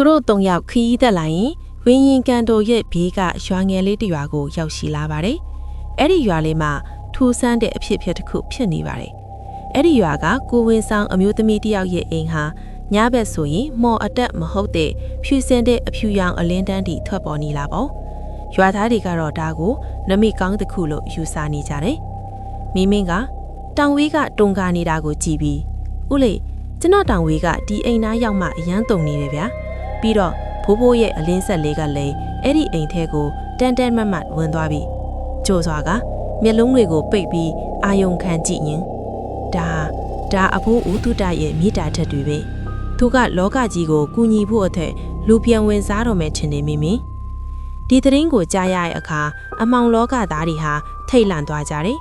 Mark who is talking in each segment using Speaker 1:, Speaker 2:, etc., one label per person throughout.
Speaker 1: သူတို့၃ယောက်ခရီးသက်လာရင်ဝင်းရင်ကန်တိုရဲ့ဘေးကရွာငယ်လေးတစ်ရွာကိုရောက်ရှိလာပါတယ်။အဲ့ဒီရွာလေးမှာထူဆန်းတဲ့အဖြစ်တစ်ခုဖြစ်နေပါတယ်။အဲ့ဒီရွာကကိုဝင်းဆောင်အမျိုးသမီးတစ်ယောက်ရဲ့အိမ်ဟာညဘက်ဆိုရင်မော်အတက်မဟုတ်တဲ့ဖြူစင်တဲ့အဖြူရောင်အလင်းတန်းတီထွက်ပေါ်နေလာပေါ့။ရွာသားတွေကတော့ဒါကိုနမိကောင်းတစ်ခုလို့ယူဆနေကြတယ်။မင်းကတောင်ဝေးကတုံကာနေတာကိုကြည့်ပြီးဦးလေးကျွန်တော်တောင်ဝေးကဒီအိမ်သားရောက်မှအရန်တုံနေတယ်ဗျာပြီးတော့ဖိုးဖိုးရဲ့အလင်းဆက်လေးကလည်းအဲ့ဒီအိမ်ထဲကိုတန်တန်မတ်မတ်ဝင်သွားပြီကြိုးစွာကမျက်လုံးတွေကိုပိတ်ပြီးအာယုံခံကြည့်ရင်ဒါအဖိုးဦးတုတရဲ့မိတာထက်တွေပဲသူကလောကကြီးကိုကူညီဖို့အထက်လူပြန်ဝင်စားတော်မယ်ထင်နေမိမိဒီသတင်းကိုကြားရတဲ့အခါအမောင်လောကသားတွေဟာထိတ်လန့်သွားကြတယ်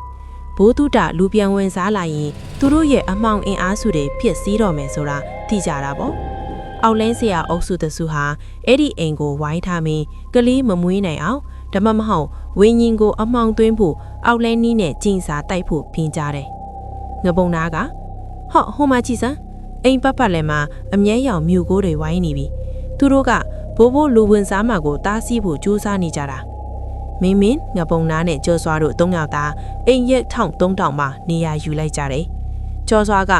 Speaker 1: ဘိုးတုတလူပြန်ဝင်စားလာရင်သူတို့ရဲ့အမောင်အင်အားစုတွေဖြစ်စည်းတော်မယ်ဆိုတာသိကြတာပေါ့အောက်လင်းဆရာအုပ်စုတစုဟာအဲ့ဒီအိမ်ကိုဝိုင်းထားပြီးကလေးမမွေးနိုင်အောင်ဓမ္မမဟုတ်ဝင်းရင်ကိုအမောင်သွင်းဖို့အောက်လင်းနီးနဲ့ကျင်းစာတိုက်ဖို့ပြင်ကြတယ်ငပုံနာကဟိုမှာကြည့်စမ်းအိမ်ပတ်လည်းမှာအမြဲရောင်မြူကိုတွေဝိုင်းနေပြီသူတို့ကဘိုးဘိုးလူဝင်စားမှာကိုတားဆီးဖို့ကြိုးစားနေကြတာမင်းငပုံနာနဲ့ကျော်စွာတို့၃ယောက်သားအိမ်ရက်1300မှာနေရာယူလိုက်ကြတယ်ကျော်စွာက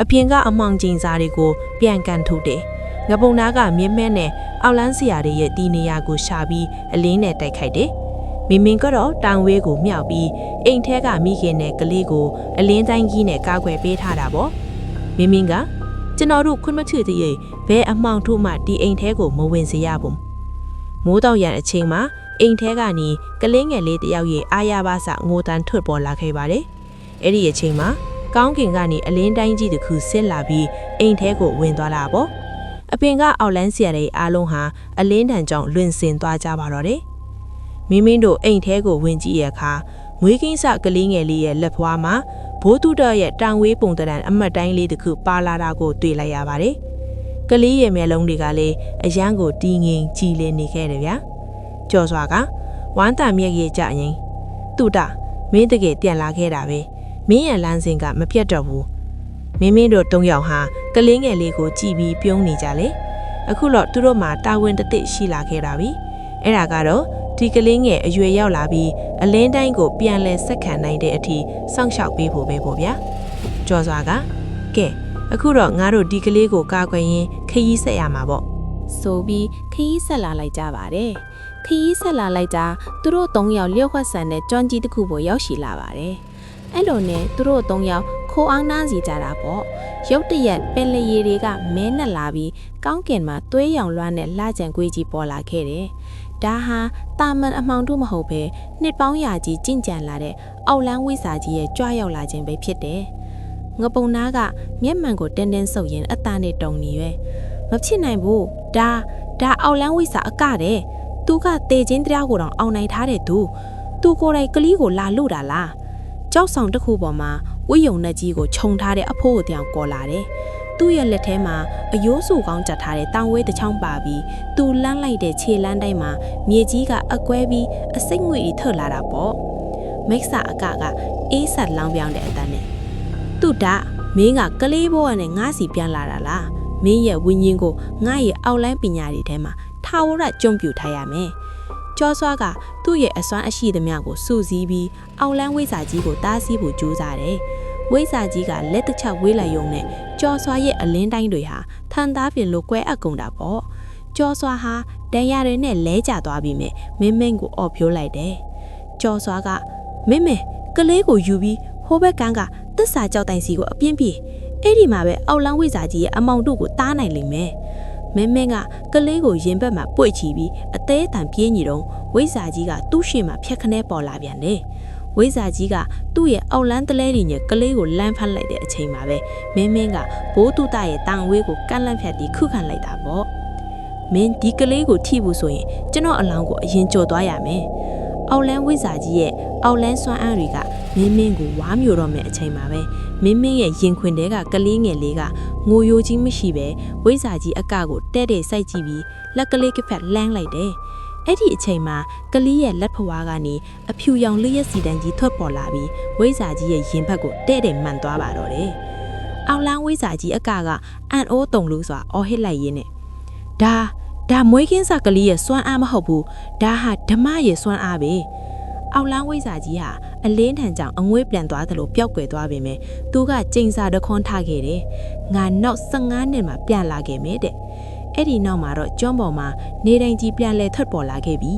Speaker 1: အပြင်ကအမောင်ကျင်းစာတွေကိုပြန်ကန်ထုတ်တယ်ငပုံနာကမြင်းမဲနဲ့အောက်လန်းဆရာတွေရဲ့တီနေရာကိုရှာပြီးအလင်းနဲ့တိုက်ခိုက်တယ်မင်းကတော့တောင်ဝေးကိုမြောက်ပြီးအိမ်ထဲကမိခင်နဲ့ကလေးကိုအလင်းတိုင်းကြီးနဲ့ကာကွယ်ပေးထားတာပေါ့မင်းကကျွန်တော်တို့ခွင့်မချတည်းဘဲအမောင်တို့မှဒီအိမ်ထဲကိုမဝင်စေရဘူးမိုးတောင်ရန်အချိန်မှာအိမ်ထဲကနေကလေးငယ်လေးတယောက်ရဲ့အာရပါစငိုတန်းထွက်ပေါ်လာခဲ့ပါတယ်အဲ့ဒီအချိန်မှာကောင်းကင်ကနေအလင်းတိုင်းကြီးတစ်ခုဆင်းလာပြီးအိမ်ထဲကိုဝင်သွားတာပေါ့အပင်ကအောက်လန်းဆရာတွေအားလုံးဟာအလင်းတန်ကြောင့်လွင်စင်သွားကြပါတော့တယ်မင်းတို့အိမ်ထဲကိုဝင်ကြည့်ရခါမွေးကင်းစကလေးငယ်လေးရဲ့လက်ဖွားမှာဘိုးတုတော်ရဲ့တောင်ဝေးပုံတံအမတ်တိုင်းလေးတစ်ခုပါလာတာကိုတွေ့လိုက်ရပါတယ်ကလေးရဲ့မျက်လုံးတွေကလည်းအရန်ကိုတီးငင်ကြည်လင်းနေခဲ့တယ်ဗျာကျော်စွာကဝမ်းတံမျက်ရည်ကြရင်တုတမင်းတကယ်ပြန်လာခဲ့တာပဲမင်းရဲ့လမ်းစဉ်ကမပြတ်တော့ဘူးမင်းတို့၃ယောက်ဟာကလေးငယ်လေးကိုကြည်ပြီးပြုံးနေကြလေအခုတော့သူတို့မှာတာဝန်တစ်သိရှိလာခဲ့တာပြီအဲ့ဒါကတော့ဒီကလေးငယ်အရွယ်ရောက်လာပြီးအလင်းတိုင်းကိုပြန်လဲဆက်ခံနိုင်တဲ့အထိစောင့်ရှောက်ပေးဖို့ပဲပေါ့ဗျာကျော်စွာကကဲအခုတော့ငါတို့ဒီကလေးကိုကာကွယ်ရင်ခရီးဆက်ရမှာပေါ့
Speaker 2: ဆိုပြီးခရီးဆက်လာလိုက်ကြပါတယ်ခရီးဆက်လာလိုက်တာသူတို့၃ယောက်လျှော့ခွက်ဆန်တဲ့ကျွမ်းကြီးတစ်ခုပေါ်ရောက်ရှိလာပါတယ်အဲ့လိုနဲ့သူတို့၃ယောက်ခိုးအောင်နှားစီကြတာပေါ့ရုတ်တရက်ပင်လျေတွေကမဲနဲ့လာပြီးကောင်းကင်မှာသွေးရောင်လွှမ်းတဲ့လှကြံကွေးကြီးပေါ်လာခဲ့တယ်ဒါဟာတာမန်အမှောင်တို့မဟုတ်ပဲနှစ်ပေါင်းရာကြီးကြင်ကြံလာတဲ့အောက်လန်းဝိစာကြီးရဲ့ကြွရောက်လာခြင်းပဲဖြစ်တယ်ငပုံနာကမျက်မှန်ကိုတင်းဆုပ်ရင်အသားနဲ့တုံနေရွယ်မဖြစ်နိုင်ဘူးဒါအောက်လန်းဝိစာအကတဲ့သူကတေချင်းတရားကိုတောင်အောင်နိုင်ထားတဲ့သူကိုယ်တိုင်ကလေးကိုလာလို့တာလားကြောက်ဆောင်တစ်ခုပေါ်မှာဝိယုံနဲ့ကြီးကိုခြုံထားတဲ့အဖိုးကိုတောင်ကော်လာတယ်သူ့ရဲ့လက်ထဲမှာအယိုးဆူကောင်းจัดထားတဲ့တောင်ဝဲတစ်ချောင်းပါပြီးသူလန်းလိုက်တဲ့ခြေလန်းတိုင်းမှာမြေကြီးကအကွဲပြီးအစိတ်ငွေတွေထွက်လာတာပေါ့မိစ္ဆာအကအေးဆက်လောင်းပြောင်းတဲ့အတန်းနဲ့သူ့မင်းကကလေးဘဝနဲ့ငါးစီပြန်လာတာလားမင်းရဲ့ဝိညာဉ်ကိုငါ့ရဲ့အောက်လိုင်းပညာတွေထဲမှာထာဝရကျွန့်ပြူထားရမယ်ကျော်စွာကသူ့ရဲ့အစွမ်းအရှိသမျှကိုစုစည်းပြီးအောက်လန်းဝိစာကြီးကိုတားဆီးဖို့ကြိုးစားတယ်ဝိစာကြီးကလက်တစ်ချက်ဝေးလိုက်ရုံနဲ့ကျော်စွာရဲ့အလင်းတိုင်းတွေဟာထန်သားပြင်လိုကွဲအပ်ကုန်တာပေါ့ကျော်စွာဟာဒဏ်ရာတွေနဲ့လဲကျသွားပြီးမင်းကိုအော်ဖြိုးလိုက်တယ်ကျော်စွာကမင်းကလေးကိုယူပြီးဟိုဘက်ကန်းကသစ္စာကြောက်တိုင်စီကိုအပြင်းပြေအဲ့ဒီမှာပဲအောက်လန်းဝိစာကြီးရဲ့အမောင်တို့ကိုတားနိုင်လိမ့်မယ်မင်းကကလေးကိုရင်ဘက်မှာပွေ့ချီပြီးအသေးအတန်ပြေးညီတော့ဝိစာကြီးကသူ့ရှေ့မှာဖြက်ခနဲပေါ်လာပြန်တယ်ဝိစာကြီးကသူ့ရဲ့အောက်လန်းတလဲတွေနဲ့ကလေးကိုလမ်းဖတ်လိုက်တဲ့အချိန်မှာပဲမင်းကဘိုးတုတရဲ့တန်ဝေးကိုကန့်လန့်ဖြတ်ပြီးခုခံလိုက်တာပေါ့မင်းဒီကလေးကိုထိဖို့ဆိုရင်ကျွန်တော်အလောင်းကိုအရင်ကြော်သွားရမယ်အောက်လန်းဝိစာကြီးရဲ့အောက်လန်းစွမ်းအားတွေကမင်းကိုဝါမျိုးတော့မယ်အချိန်မှာပဲမင်းရဲ့ရင်ခွင်ထဲကကလေးငယ်လေးကငိုယိုကြီးမရှိပဲဝိစာကြီးအကကိုတဲ့စိုက်ကြည့်ပြီးလက်ကလေးကဖက်လှမ်းလိုက်တယ်အဲ့ဒီအချိန်မှာကလေးရဲ့လက်ဖွားကနေအဖြူရောင်လျက်စီတန်းကြီးထွက်ပေါ်လာပြီးဝိစာကြီးရဲ့ရင်ဘက်ကိုတဲ့မှန်သွားပါတော့တယ်အောက်လန်းဝိစာကြီးအကကအန်အိုးတုံလို့ဆိုတာအော်ဟစ်လိုက်ရင်းနဲ့
Speaker 1: ဒါမွေးကင်းစာကလေးရဲ့စွမ်းအားမဟုတ်ဘူးဒါဟာဓမ္မရဲ့စွမ်းအားပဲအောက်လန်းဝိဇာကြီးဟာအလင်းထန်ကြောင့်အငွေ့ပြန်သွားသလိုပျောက်ကွယ်သွားပေမဲ့သူကကျိန်စာတခွန်းထားခဲ့တယ်ငါနောက်15နှစ်မှာပြန်လာခဲ့မယ်တဲ့အဲ့ဒီနောက်မှာတော့ကျွန်းပေါ်မှာနေတိုင်းကြီးပြန်လဲထွက်ပေါ်လာခဲ့ပြီ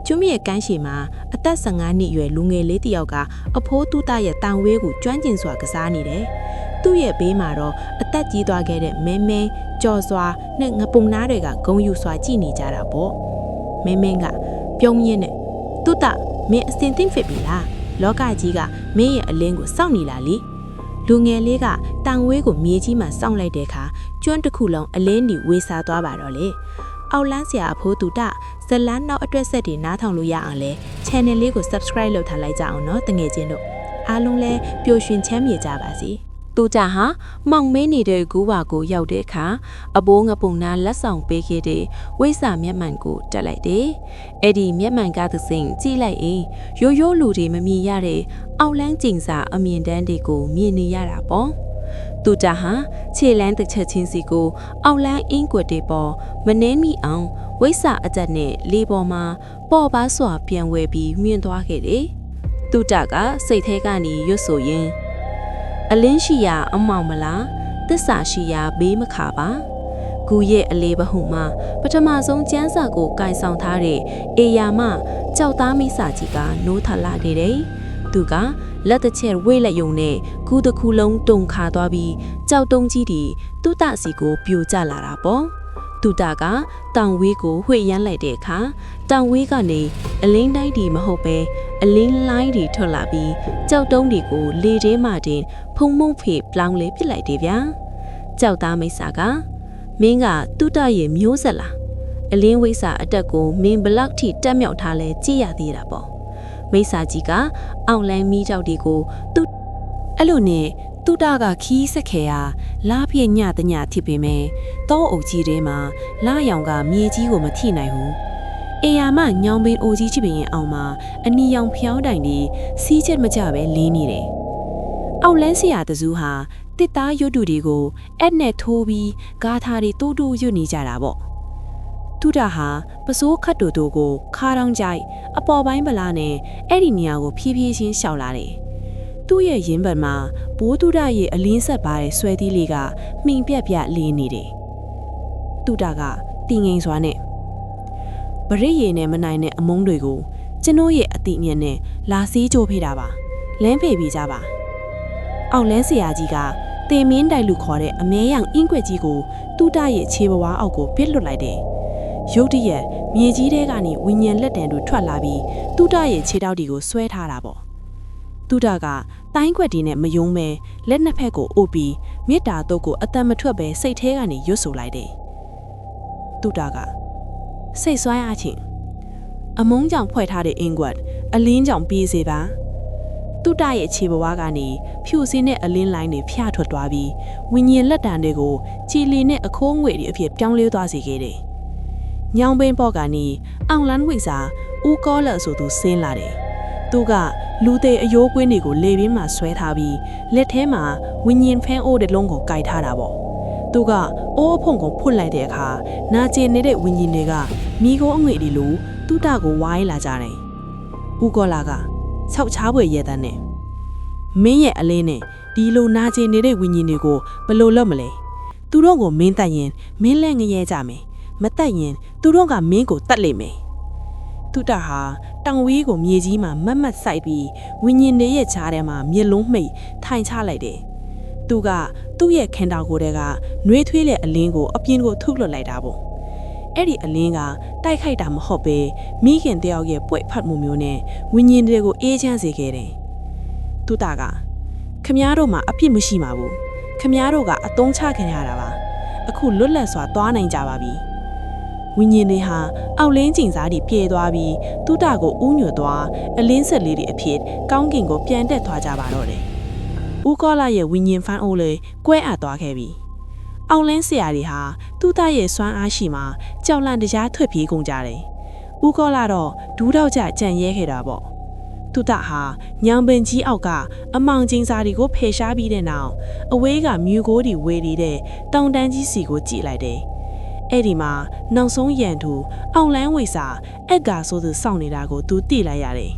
Speaker 1: ကျွန်းရဲ့ကမ်းခြေမှာအသက်15နှစ်အရွယ်လူငယ်လေးတစ်ယောက်ကအဖိုးတူတာရဲ့တန်ဝေးကိုကျွမ်းကျင်စွာကစားနေတယ်သူ့ရဲ့ဘေးမှာတော့အသက်ကြီးသွားခဲ့တဲ့မင်းမင်းကြော်စွာနဲ့ငပုံနာတွေကဂုံယူစွာကြည့်နေကြတာပေါ့မင်းမင်းကပြုံးရင်းနဲ့တူတာမင်းအစင်သိမ့်ဖြစ်ပြီလားလောကကြီးကမင်းရဲ့အလင်းကိုစောင့်နေလားလေလူငယ်လေးကတန်ဝေးကိုမြေကြီးမှာစောင့်လိုက်တဲ့အခါကျွန်းတစ်ခုလုံးအလင်းတွေဝေစားသွားပါတော့လေအောက်လန်းဆရာအဖိုးတူတာဇလန်းနောက်အတွက်ဆက်တွေနားထောင်လို့ရအောင်လဲ channel လေးကို subscribe လုပ်ထားလိုက်ကြအောင်နော်တငယ်ချင်းတို့အားလုံးလည်းပျော်ရွှင်ချမ်းမြေကြပါစေတူတာဟာမောင်မင်းနေတဲ့ကူပါကိုရောက်တဲ့အခါအဘိုးငပုံနာလက်ဆောင်ပေးခဲ့တဲ့ဝိဆာမျက်မှန်ကိုတက်လိုက်တယ်။အဲ့ဒီမျက်မှန်ကသစိန်ကြည့်လိုက်ရင်ရိုးရိုးလူတွေမမြင်ရတဲ့အောက်လန်းကျင်စာအမြင်တန်းတွေကိုမြင်နေရတာပေါ့။တူတာဟာခြေလန်းတစ်ချက်ချင်းစီကိုအောက်လန်းအင်းကွက်တွေပေါ်မနှင်းမိအောင်ဝိဆာအကြက်နဲ့လေပေါ်မှာပေါ်ပါစွာပြန်ဝဲပြီးမြင်သွားခဲ့တယ်။တူတာကစိတ်ထဲကနေရွတ်ဆိုရင်အလင်းရှိရာအမောင်မလားသစ္စာရှိရာဘေးမခါပါဂူရဲ့အလေးဘဟုမှာပထမဆုံးကျန်းစာကိုကင်ဆောင်ထားတဲ့အေယာမကြောက်သားမိစာကြီးကနိုးထလာခဲ့တယ်သူကလက်တစ်ချက်ဝိတ်လက်ယုံနဲ့ဂူတစ်ခုလုံးတုန်ခါသွားပြီးကြောက်တုံးကြီးတွေသူ့တစီကိုပြိုကျလာတာပေါ့သူတာကတောင်ဝေးကိုဝှေ့ရမ်းလိုက်တဲ့အခါတောင်ဝေးကနေအလင်းတိုင်းဒီမဟုတ်ပဲအလင်းလိုင်းတွေထွက်လာပြီးကြောက်တုံးတွေကိုလေထဲမှတင်ဖုံမုံဖေပလောင်လေးပစ်လိုက်တယ်ဗျာကြောက်သားမိတ်စာကမင်းကတူတရဲ့မျိုးဆက်လားအလင်းဝိစာအတက်ကိုမင်းဘလောက်ထိတက်မြောက်ထားလဲကြည့်ရသေးတာပေါ့မိတ်စာကြီးကအောင်လန်းမီးကြောက်တွေကိုသူအဲ့လိုနဲ့တူတာကခီးဆက်ခဲဟာလာပြည့်ညတညဖြစ်ပေမဲ့တောအုပ်ကြီးထဲမှာလာရောင်ကမြေကြီးကိုမထိနိုင်ဘူးအေယာမညောင်ပင်အိုကြီးချစ်ပင်ရဲ့အောင်မှာအနီရောင်ဖျောင်းတိုင်တွေစီးချက်မကြပဲလင်းနေတယ်အောက်လန်းဆရာတစုဟာတစ်သားရွတ်တူတွေကိုအဲ့နဲ့ထိုးပြီးဂါထာတွေတိုးတိုးရွတ်နေကြတာပေါ့တူတာဟာပစိုးခတ်တူတို့ကိုခါတောင်းကြိုက်အပေါ်ပိုင်းဗလားနဲ့အဲ့ဒီနေရာကိုဖြည်းဖြည်းချင်းရှောက်လာတယ်သူ့ရဲ့ရင်းပံမှာဘိုးတူတာရဲ့အလင်းဆက်ပါတဲ့ဆွဲသီးလေးကမှင်ပြက်ပြက်လေးနေတယ်တူတာကတင်ငိန်စွာနဲ့ဗရိတ်ရည်နဲ့မနိုင်တဲ့အမုန်းတွေကိုကျွန်တော်ရဲ့အတိအမြတ်နဲ့လာစီးကြိုးဖေးတာပါလမ်းဖေးပြီးကြပါအောက်လန်းဆရာကြီးကတင်မင်းတိုင်လူခေါ်တဲ့အမဲရောင်အင်းကွက်ကြီးကိုတူတာရဲ့ခြေဘဝအောက်ကိုပစ်လွတ်လိုက်တယ်ရုတ်တရက်မြေကြီးထဲကနေဝิญဉာဏ်လက်တံတို့ထွက်လာပြီးတူတာရဲ့ခြေထောက်တွေကိုဆွဲထားတာပေါ့တူတာကတိုင်းခွက်ဒီနဲ့မယုံမဲလက်နှစ်ဖက်ကိုအိုးပြီးမေတ္တာတော့ကိုအတန်မထွက်ပဲစိတ်ထဲကနေရွတ်ဆိုလိုက်တယ်တူတာကစိတ်ဆွမ်းအားချင်းအမုန်းကြောင့်ဖွဲ့ထားတဲ့အင်ကွက်အလင်းကြောင့်ပြေးစေပါတူတာရဲ့ခြေဘဝကနေဖြူစင်းတဲ့အလင်းလိုင်းတွေဖျားထွက်သွားပြီးဝิญဉာဏ်လက်တံတွေကိုကြည်လီနဲ့အခိုးငွေတွေအဖြစ်ပြောင်းလဲသွားစေခဲ့တယ်ညောင်ပင်ပေါ်ကနေအောင်လန်းဝိစာဦးကောလဆိုသူဆင်းလာတယ်သူကလူသေးအယိုးကွင်းတွေကိုလေပင်မှာဆွဲထားပြီးလက်ထဲမှာဝิญဉာဏ်ဖန်းအိုးတဲ့လုံးကိုကင်ထားတာပေါ့သူကအိုးအဖုံကိုဖွင့်လိုက်တဲ့အခါနာကျင်နေတဲ့ဝิญဉာဏ်တွေကမိခိုးအငွေတွေလိုတူတာကိုဝိုင်းလာကြတယ်ဦးကောလာက၆ချားပွဲရဲတန်းနဲ့မင်းရဲ့အလေးနဲ့ဒီလိုနာကျင်နေတဲ့ဝิญဉာဏ်တွေကိုဘယ်လိုလုပ်မလဲသူတို့ကိုမင်းတတ်ရင်မင်းလက်ငရဲကြမယ်မတတ်ရင်သူတို့ကမင်းကိုတတ်လိမ့်မယ်တူတာဟာတောင်ဝေးကိုမြေကြီးမှာမတ်မတ်စိုက်ပြီးဝิญဉာဏ်တွေရဲ့ခြားထဲမှာမျက်လုံးမှိတ်ထိုင်ချလိုက်တယ်သူကသူ့ရဲ့ခန္ဓာကိုယ်ထဲကနှွေးထွေးတဲ့အလင်းကိုအပြင်ကိုထုတ်လွှတ်လိုက်တာပေါ့အဲ့ဒီအလင်းကတိုက်ခိုက်တာမဟုတ်ပဲမိခင်တယောက်ရဲ့ပွေ့ဖတ်မှုမျိုးနဲ့ဝิญဉာဏ်တွေကိုအေးချမ်းစေခဲ့တယ်တူတာကခမားတို့မှာအပြစ်မရှိမှာဘူးခမားတို့ကအတုံးချခံရတာပါအခုလွတ်လပ်စွာသွားနိုင်ကြပါပြီဝิญဉာဏ်တွေဟာအောက်လင်းကျင်စားတွေပြေသွားပြီးတူတာကိုဥညွတ်သွားအလင်းဆက်လေးတွေအဖြစ်ကောင်းကင်ကိုပြန်တက်သွားကြပါတော့တယ်ဦးကောလာရဲ့ဝิญဉာဏ်ဖန်းအိုးလေးကွဲအပ်သွားခဲ့ပြီအောက်လင်းဆရာတွေဟာတူတာရဲ့စွမ်းအားရှိမှကြောက်လန့်တရားထွက်ပြေးကုန်ကြတယ်ဦးကောလာတော့ဒူးတော့ကြကြံရဲခဲ့တာပေါ့တူတာဟာညောင်ပင်ကြီးအောက်ကအမောင်ကျင်းစာတွေကိုဖယ်ရှားပြီးတဲ့နောက်အဝေးကမြူကိုတွေဝေနေတဲ့တောင်တန်းကြီးစီကိုကြည့်လိုက်တယ်
Speaker 3: အဲ့ဒီမှာနောက်ဆုံးရန်သူအောင်လန်းဝိစာအက်ကဆိုသူစောင့်နေတာကိုသူသိလိုက်ရတယ်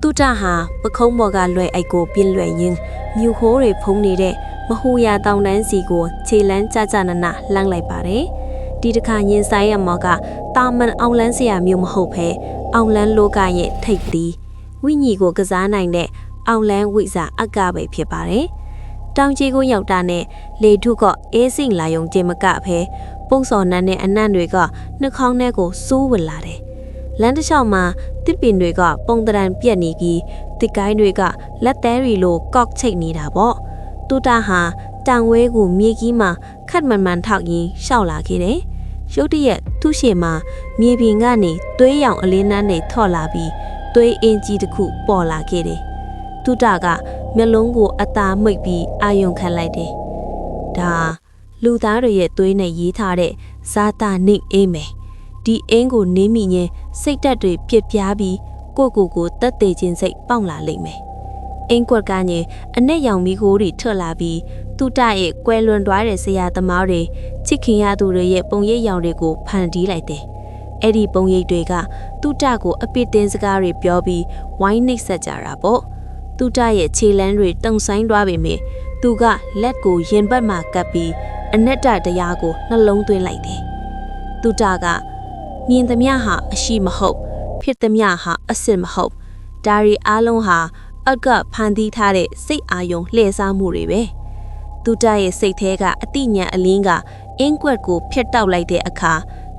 Speaker 4: တူတာဟာပခုံးပေါ်ကလွယ်အိုက်ကိုပြင်းလွယ်ရင်းမြူဟိုးတွေဖုံးနေတဲ့မဟူရာတောင်တန်းစီကိုခြေလန်းကြကြနနလှမ်းလိုက်ပါတယ်ဒီတစ်ခါရင်ဆိုင်ရမော်ကတာမန်အောင်လန်းစရာမျိုးမဟုတ်ဘဲအောင်လန်းလောကရဲ့ထိတ်သီးဝိညာဉ်ကိုကစားနိုင်တဲ့အောင်လန်းဝိစာအကပဲဖြစ်ပါတယ်တောင်ကြီးကိုရောက်တာနဲ့လေထုကအေးစိမ်လာယုံခြင်းမကဖဲပုံစော်နန်းနဲ့အနံ့တွေကနှာခေါင်းထဲကိုစိုးဝင်လာတယ်လမ်းတစ်လျှောက်မှာတစ်ပင်တွေကပုံတရံပြက်နေပြီးတစ်ကိုင်းတွေကလက်သေးရီလိုကော့ချိတ်နေတာပေါ့တူတာဟာတောင်ဝဲကိုမြေကြီးမှာခတ်မှန်မှန်ထောက်ရင်းရှောက်လာခဲ့တယ်ရုတ်တရက်သူ့ရှေ့မှာမြေပြင်ကနေသွေးရောင်အလင်းနှန်းတွေထော့လာပြီးသွေးအင်းကြီးတစ်ခုပေါ်လာခဲ့တယ်တူတာကမျက်လုံးကိုအသာမိတ်ပြီးအာယုံခံလိုက်တယ်ဒါလူသားတွေရဲ့သွေးနဲ့ရေးထားတဲ့ဇာတာနိအိမ်မယ်ဒီအင်းကိုနင်းမိရင်စိတ်ဓာတ်တွေပြစ်ပြားပြီးကိုတက်သေးခြင်းစိတ်ပေါက်လာလိမ့်မယ်အင်းကွက်ကညင်အနဲ့ရောင်မီကိုတွေထွက်လာပြီးတူတရဲ့ကွဲလွန်သွားတဲ့ဆရာသမားတွေချစ်ခင်ရသူတွေရဲ့ပုံရိပ်ရောင်တွေကိုဖန်တီးလိုက်တယ်အဲ့ဒီပုံရိပ်တွေကတူတကိုအပစ်တင်စကားတွေပြောပြီးဝိုင်းနှိပ်စက်ကြတာပေါ့တူတရဲ့ခြေလမ်းတွေတုံဆိုင်သွားပေမဲ့သူကလက်ကိုရင်ဘတ်မှာကပ်ပြီးအနက်တတရားကိုနှလုံးသွင်းလိုက်တယ်တူတကမြင်သမျှဟာအရှိမဟုတ်ဖြစ်သမျှဟာအစစ်မဟုတ်ဒါရီအားလုံးဟာအကဖန်တီးထားတဲ့စိတ်အာယုံလှည့်စားမှုတွေပဲတူတရဲ့စိတ်ထဲကအတိညာအလင်းကအင်းကွက်ကိုဖျက်တောက်လိုက်တဲ့အခါ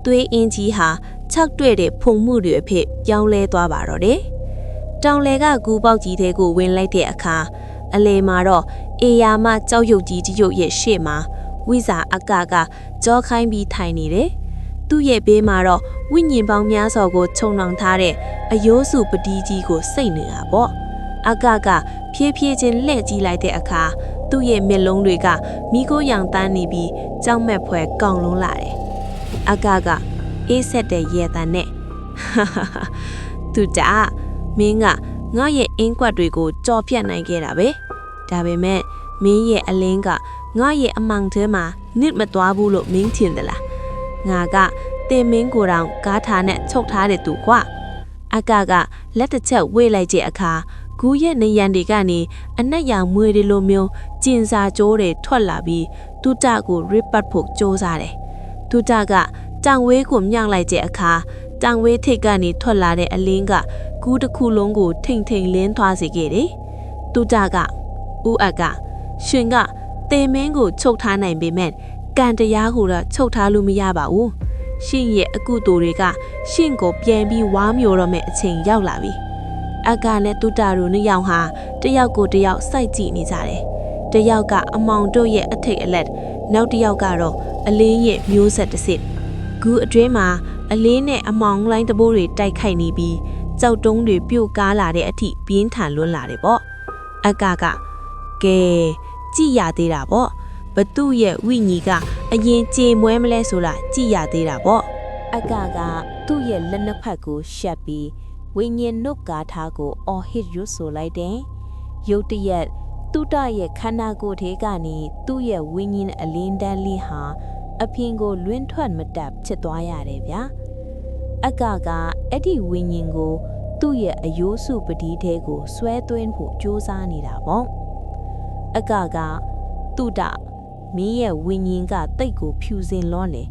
Speaker 4: သွေးအင်းကြီးဟာခြောက်တွေ့တဲ့ဖုံမှုတွေအဖြစ်ပြောင်းလဲသွားပါတော့တယ်တောင်လေကဂူပေါက်ကြီးထဲကိုဝင်လိုက်တဲ့အခါအလေမှာတော့အေယာမကြောက်ရွံ့ကြီးတရုတ်ရဲ့ရှေ့မှာဝိဇာအကကြောခိုင်းပြီးထိုင်နေတယ်သူ့ရဲ့ဘေးမှာတော့ဝိညာဉ်ပေါင်းများစွာကိုခြုံနှောင်ထားတဲ့အယိုးစုပတိကြီးကိုစိတ်နေတာပေါ့အကဖြည်းဖြည်းချင်းလှည့်ကြည့်လိုက်တဲ့အခါသူ့ရဲ့မျက်လုံးတွေကမိခိုးရောင်တန်းနေပြီးကြောက်မက်ဖွယ်ကောင်းလုံးလာတယ်အကအေးဆက်တဲ့ရေတန်နဲ့သူတာမင်းကငါရဲ့အင်းကွက်တွေကိုကြော်ဖြတ်နိုင်ခဲ့တာပဲဒါပေမဲ့မင်းရဲ့အလင်းကငါရဲ့အမောင်ထဲမှာနစ်မသွားဘူးလို့မင်းထင်သလားငါကတင်မင်းကိုယ်တောင်ကားထားနဲ့ချုပ်ထားတဲ့သူကွာအကလက်တစ်ချက်ဝေ့လိုက်တဲ့အခါဂူးရဲ့နေရန်တွေကနေအနက်ရောင်မွေတွေလိုမျိုးကျင်စာကြိုးတွေထွက်လာပြီးတူတကိုရစ်ပတ်ဖို့ကြိုးစားတယ်တူတကတောင်ဝေးကိုမြောက်လိုက်တဲ့အခါတောင်ဝေးထိပ်ကနေထွက်လာတဲ့အလင်းကဂူးတစ်ခုလုံးကိုထိန်ထိန်လင်းသွားစေခဲ့တယ်တူတကဦးအကရှင်ကတင်မင်းကိုချုပ်ထားနိုင်ပေမဲ့ကံတရားကိုတော့ချုပ်ထားလို့မရပါဘူးရှင်ရဲ့အကုသိုလ်တွေကရှင်ကိုပြန်ပြီးဝါမျိုးတော့မဲ့အချိန်ရောက်လာပြီအကနဲ့တူတာတို့နှစ်ယောက်ဟာတယောက်ကိုတယောက်စိုက်ကြည့်နေကြတယ်တယောက်ကအမောင်တို့ရဲ့အထိတ်အလက်နောက်တယောက်ကတော့အလင်းရဲ့မျိုးဆက်တစ်စစ်ဂူးအတွင်းမှာအလင်းနဲ့အမောင်လိုင်းတဘိုးတွေတိုက်ခိုက်နေပြီးကြောက်တုံးတွေပြုတ်ကားလာတဲ့အထိပြင်းထန်လွန်းလာတယ်ပေါ့အကကကဲကြည်ရသေးတာပေါ့ဘသူ့ရဲ့ဝိညာဉ်ကအရင်ကြေမွဲမလဲဆိုတာကြည်ရသေးတာပေါ့အကသူ့ရဲ့လက်နှစ်ဖက်ကိုရှက်ပြီးဝိညာဉ်နှုတ်ကားထားကိုအော်ဟစ်ရွတ်ဆိုလိုက်တယ်ရုတ်တရက်တူတရဲ့ခန္ဓာကိုယ်ထဲကနေသူ့ရဲ့ဝိညာဉ်အလင်းတန်းလေးဟာအဖင်ကိုလွင်းထွက်မတက်ဖြစ်သွားရတယ်ဗျာအကအဲ့ဒီဝိညာဉ်ကိုသူ့ရဲ့အယိုးစုပတိထဲကိုဆွဲသွင်းဖို့ကြိုးစားနေတာပေါ့အကတူတမင်းရဲ့ဝိညာဉ်ကတိတ်ကိုဖြူစင်လွန်းလေ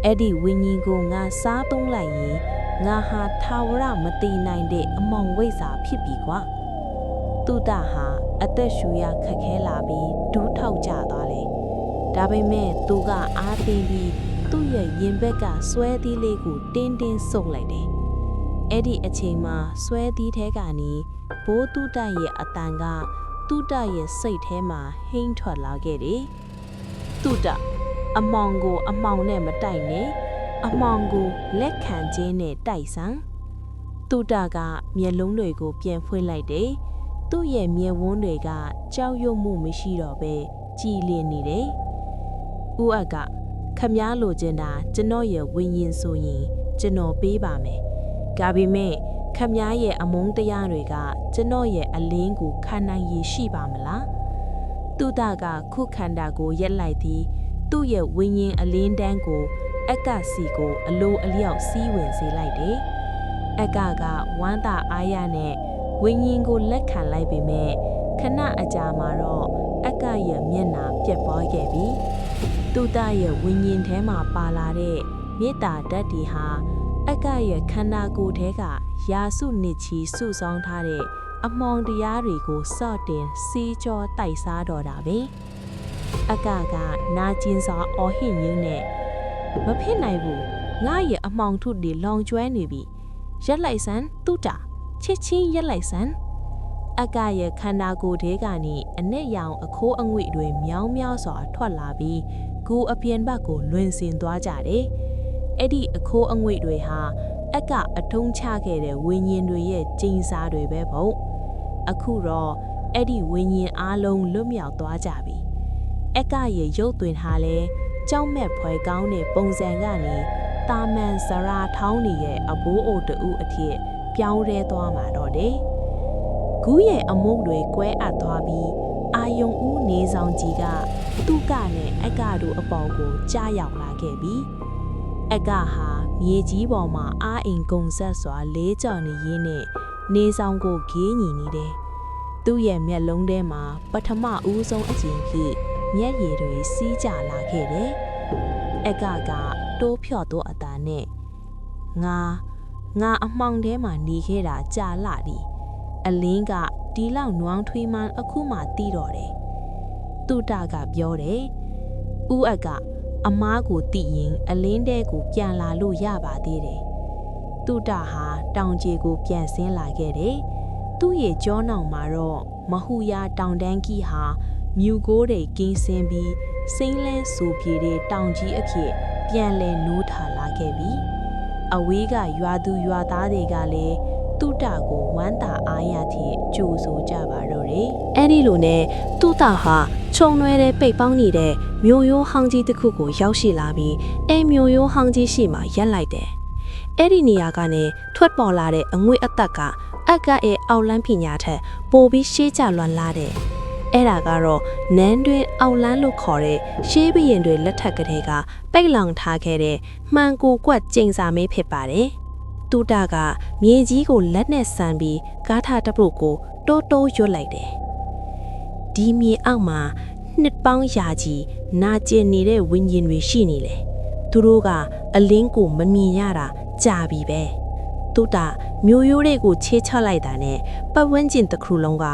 Speaker 4: အဲ့ဒီဝိညာဉ်ကိုငါစားသုံးလိုက်ရင်ငါဟာထာဝရမတိနိုင်တဲ့အမောင်ဝိဇ္ဇာဖြစ်ပြီကွာတူတာဟာအသက်ရှူရခက်ခဲလာပြီးဒူးထောက်ကျသွားတယ်ဒါပေမဲ့သူကအားသိပြီးသူ့ရဲ့ရင်ဘက်ကဆွဲသီးလေးကိုတင်းဆုပ်လိုက်တယ်အဲ့ဒီအချိန်မှာဆွဲသီးထဲကနေဘိုးတူတရဲ့အတန်ကတူတရဲ့စိတ်ထဲမှာဟိမ့်ထွက်လာခဲ့တယ်တူတအမောင်ကိုအမောင်နဲ့မတိုက်နဲ့အမောင်ကိုလက်ခံခြင်းနဲ့တိုက်ဆန်းတူတာကမျက်လုံးတွေကိုပြန်ဖွင့်လိုက်တယ်သူ့ရဲ့မျက်ဝန်းတွေကကြောက်ရွံ့မှုမရှိတော့ပဲကြည်လင်နေတယ်ဦးအကခမားလိုချင်တာကျွန်တော်ရဲ့ဝိညာဉ်ဆိုရင်ကျွန်တော်ပေးပါမယ်ဒါပေမဲ့ခမားရဲ့အမုန်းတရားတွေကကျွန်တော်ရဲ့အလင်းကိုခံနိုင်ရရှိပါမလားတူတာကခုခန္ဓာကိုရက်လိုက်သည်သူ့ရဲ့ဝိညာဉ်အလင်းတန်းကို
Speaker 2: အက်ကစီကိုအလိုအလျောက်စီးဝင်စေလိုက်တယ်။အက်ကဝမ်းသာအားရနဲ့ဝိညာဉ်ကိုလက်ခံလိုက်ပေမဲ့ခဏအကြာမှာတော့အက်ကရဲ့မျက်နှာပြက်သွားခဲ့ပြီ။သူတရဲ့ဝိညာဉ်ထဲမှာပါလာတဲ့မေတ္တာဓာတ်တွေဟာအက်ကရဲ့ခန္ဓာကိုယ်ထဲကယာစုနှစ်ချီစုဆောင်းထားတဲ့အမောင်တရားတွေကိုစော့တင်စီးကြောတိုက်စားတော့တာပဲ။အက်ကနာကျင်စွာအော်ဟစ်ရင်းနဲ့မဖြစ်နိုင်ဘူးငါရဲ့အမောင်ထုတွေလောင်ကျွမ်းနေပြီရက်လိုက်စမ်းတူတာချစ်ချင်းရက်လိုက်စမ်းအက်ကရဲ့ခန္ဓာကိုယ်ထဲကနေအနက်ရောင်အခိုးအငွေ့တွေမြောင်းမြောင်းစွာထွက်လာပြီးကိုယ်အပြင်ဘက်ကိုလွင်စင်သွားကြတယ်။အဲ့ဒီအခိုးအငွေ့တွေဟာအက်ကအထုံးချခဲ့တဲ့ဝိညာဉ်တွေရဲ့ကျင်းစားတွေပဲပေါ့။အခုတော့အဲ့ဒီဝိညာဉ်အားလုံးလွတ်မြောက်သွားကြပြီ။အက်ကရဲ့ရုပ်သွင်းထားလဲကြောက်မဲ့ဖွယ်ကောင်းတဲ့ပုံစံကနေတာမန်စရာထောင်းနေရဲ့အဘိုးအိုတူအဖြစ်ပြောင်းလဲသွားမှာတော့တယ်။ဂူးရဲ့အမုတ်တွေကွဲအပ်သွားပြီးအာယုံဦးနေဆောင်ကြီးကသူ့ကနဲ့အက်ကတို့အပေါ်ကိုကြားရောက်လာခဲ့ပြီ။အက်ကဟာမြေကြီးပေါ်မှာအားအိမ်ကုန်ဆက်စွာလေးကြော်နေရင်းနဲ့နေဆောင်ကိုဂေးညီနေတယ်။သူ့ရဲ့မျက်လုံးထဲမှာပထမဦးဆုံးအချိန်ကြီးမျက်ရည်တွေစီးကျလာခဲ့တယ်။အက်ကတိုးဖြော့သောအသာနဲ့ငါအမှောင်ထဲမှာနေခဲ့တာကြာလာပြီ။အလင်းကဒီလောက်နွမ်းထွေးမှန်းအခုမှတီးတော့တယ်။သူတကပြောတယ်။ဦးအမားကိုတီးရင်အလင်းတဲကိုပြန်လာလို့ရပါသေးတယ်။သူတဟာတောင်ကြီးကိုပြန်ဆင်းလာခဲ့တယ်။သူ့ရဲ့ကြောနောင်မှာတော့မဟူယာတောင်တန်းကြီးဟာမြူကိုးတွေကင်းစင်းပြီးစိမ့်လဲဆူပြေတဲ့တောင်ကြီးအဖြစ်ပြန်လဲနိုးထလာခဲ့ပြီအဝေးကရွာသူရွာသားတွေကလည်းသူတကိုဝမ်းသာအားရသည့်ကြိုဆိုကြပါတော့တယ်အဲ့ဒီလိုနဲ့သူတဟာခြုံနွဲတဲ့ပိတ်ပေါင်းနေတဲ့မြို့ရိုးဟောင်းကြီးတစ်ခုကိုရောက်ရှိလာပြီးအဲမြို့ရိုးဟောင်းကြီးရှိမှရက်လိုက်တယ်အဲ့ဒီနေရာကနေထွက်ပေါ်လာတဲ့အငွေ့အသက်ကအက်ကရဲ့အောက်လန်းပညာထက်ပိုပြီးရှေးကျလွန်လာတဲ့အဲ့ဒါကတော့နန်းတွင်အောက်လန်းလို့ခေါ်တဲ့ရှေးဘရင်တွေလက်ထက်ကတည်းကပိတ်လောင်ထားခဲ့တဲ့မှန်ကိုကွက်ကျိန်စာမေးဖြစ်ပါတယ်။တူတာကမြေကြီးကိုလက်နဲ့ဆန်ပြီးကားထတပုတ်ကိုတိုးရွတ်လိုက်တယ်။ဒီမြေအောက်မှာနှစ်ပေါင်းရာကြီးနာကျင်နေတဲ့ဝိညာဉ်တွေရှိနေလေ။သူတို့ကအလင်းကိုမမြင်ရတာကြာပြီပဲ။တူတာမျိုးရိုးတွေကိုချေးချလိုက်တာနဲ့ပတ်ဝန်းကျင်တစ်ခုလုံးက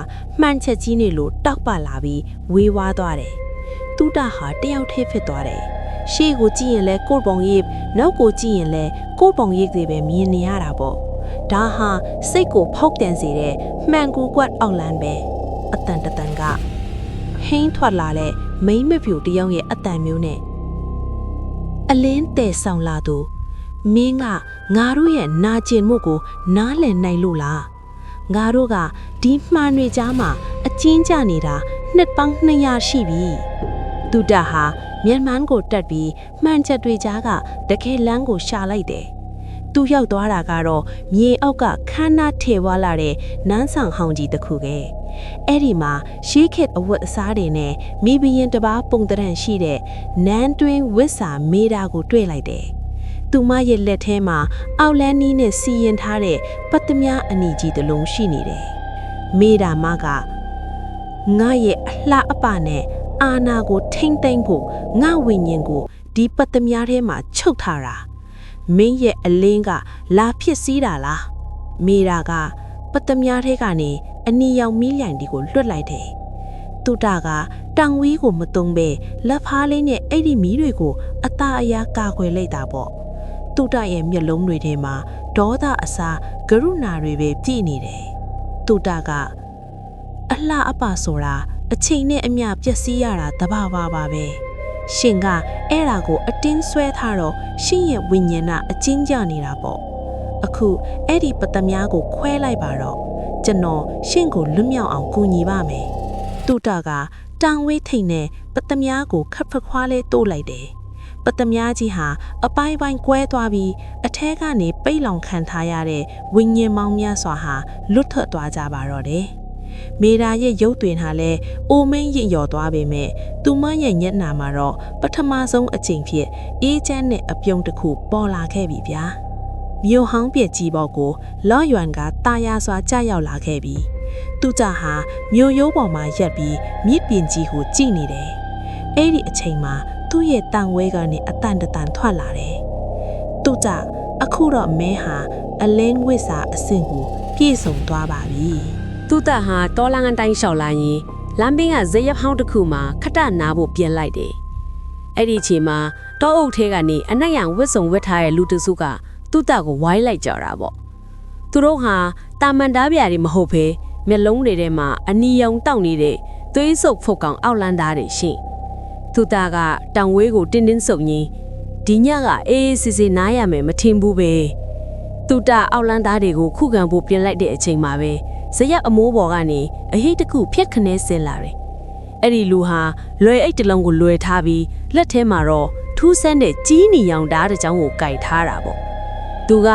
Speaker 2: မှန်ချက်ကြီးနေလို့တောက်ပလာပြီးဝေးဝါးသွားတယ်။တူတာဟာတယောက်တည်းဖြစ်သွားတယ်။ရှေ့ကိုကြည့်ရင်လဲကိုယ်ပုံရိပ်နောက်ကိုကြည့်ရင်လဲကိုယ်ပုံရိပ်တွေပဲမြင်နေရတာပေါ့။ဒါဟာစိတ်ကိုဖောက်ပြန်စေတဲ့မှန်ကူကွက်အောက်လန်းပဲ။အတန်တန်ကဟင်းထွက်လာတဲ့မိမ့်မဖြူတယောက်ရဲ့အတန်မျိုးနဲ့အလင်းတဲဆောင်လာသူမင်းကငါတို့ရဲ့နာကျင်မှုကိုနားလည်နိုင်လို့လားငါတို့ကဒီမှန်တွေကြားမှာအချင်းကြနေတာနှစ်ပေါင်း200ရှိပြီတူတာဟာမြန်မာကိုတက်ပြီးမှန်ချက်တွေကြားကတကယ်လန်းကိုရှာလိုက်တယ်သူရောက်သွားတာကတော့မြေအောက်ကခန်းနာထေဝါလာတဲ့နန်းဆောင်ဟောင်းကြီးတစ်ခုပဲအဲ့ဒီမှာရှေးခေတ်အဝတ်အစားတွေနဲ့မိဘရင်တစ်ပါးပုံတရံရှိတဲ့နန်းတွင်းဝစ်စာမေတာကိုတွေ့လိုက်တယ်သူမရဲ့လက်ထဲမှာအောက်လန်းနီးနဲ့စီရင်ထားတဲ့ပတ်သမ ्या အနီကြီးတစ်လုံးရှိနေတယ်။မေဒါမကငါရဲ့အလှအပနဲ့အာနာကိုထိမ့်သိမ့်ဖို့ငါဝိညာဉ်ကိုဒီပတ်သမ ्या ထဲမှာချုပ်ထားတာ။မင်းရဲ့အလင်းကလာဖြစ်စည်းတာလား။မေဒါကပတ်သမ ्या ထဲကနေအနီရောင်မီးလျံတွေကိုလွတ်လိုက်တယ်။သူတာကတောင်ဝီးကိုမတုံးပဲလက်ဖားလေးနဲ့အဲ့ဒီမီးတွေကိုအသားအရာကာကွယ်လိုက်တာပေါ့။တူတာရဲ့မျက်လုံးတွေထဲမှာဒေါသအစားကရုဏာတွေပဲပြည့်နေတယ်။တူတာကအလှအပဆိုတာအချိန်နဲ့အမျှပျက်စီးရတာတဘာဝပါပဲ။ရှင်ကအဲ့ဒါကိုအတင်းဆွဲထားတော့ရှင်ရဲ့ဝိညာဏအကျဉ်းကျနေတာပေါ့။အခုအဲ့ဒီပတ္တမြားကိုခွဲလိုက်ပါတော့ကျွန်တော်ရှင်ကိုလွတ်မြောက်အောင်ကူညီပါမယ်။တူတာကတောင်ဝေးထိန်နဲ့ပတ္တမြားကိုခတ်ဖခွားလေးတိုးလိုက်တယ်။ပတ္တမြားကြီးဟာအပိုင်းပိုင်းကွဲသွားပြီးအထဲကနေပိတ်လောင်ခံထားရတဲ့ဝိညာဉ်မောင်းများစွာဟာလွတ်ထွက်သွားကြပါတော့တယ်
Speaker 3: မေရာရဲ့ရုပ်တွင်ဟာလည်းအိုမင်းရင့်ရော်သွားပေမဲ့သူမရဲ့ညက်နာမှာတော့ပထမဆုံးအချိန်ဖြစ်အေးချမ်းတဲ့အပြုံးတစ်ခုပေါ်လာခဲ့ပြီဗျာမြို့ဟောင်းပြက်ကြီးပေါ်ကိုလော့ယွမ်ကတာယာစွာကြာရောက်လာခဲ့ပြီသူကြဟာမြို့ရိုးပေါ်မှာရက်ပြီးမြစ်ပြင်ကြီးကိုကြည့်နေတယ်အဲ့ဒီအချိန်မှာသူ့ရဲ့တန်ဝဲကနေအတန်တန်ထွက်လာတယ်သူကြအခုတော့မဲဟာအလင်းဝစ်စာအဆင့်ကိုပြည့်စုံသွားပါပြီ
Speaker 4: သူ့တပ်ဟာတော်လန်အတိုင်းလျှောက်လာရင်လမ်းပင်းကဇရက်ဟောင်းတစ်ခုမှာခက်တနာဖို့ပြင်လိုက်တယ်အဲ့ဒီအချိန်မှာတောအုပ်ထဲကနေအနက်ရောင်ဝစ်စုံဝစ်ထားတဲ့လူတစုကသူ့တပ်ကိုဝိုင်းလိုက်ကြတာပေါ့သူတို့ဟာတာမန်သားပြားတွေမဟုတ်ဘဲမျက်လုံးတွေထဲမှာအနီရောင်တောက်နေတဲ့သွေးဆုပ်ဖုတ်ကောင်အောက်လန်းသားတွေရှင်သူ့တပ်ကတောင်ဝေးကိုတင်းတင်းဆုပ်ရင်းဒီညကအေးစစ်စစ်နားရမယ်မထင်ဘူးပဲသူ့တပ်အောက်လန်းသားတွေကိုခုခံဖို့ပြင်လိုက်တဲ့အချိန်မှာပဲဇရက်အမိုးပေါ်ကနေအဟိတ်တစ်ခုဖြက်ခနဲဆင်းလာတယ်အဲ့ဒီလူဟာလွယ်အိတ်တစ်လုံးကိုလွယ်ထားပြီးလက်ထဲမှာတော့ထူးဆန်းတဲ့ကြီးနီရောင်ဓာတ်တစ်ချောင်းကိုကင်ထားတာပေါ့သူက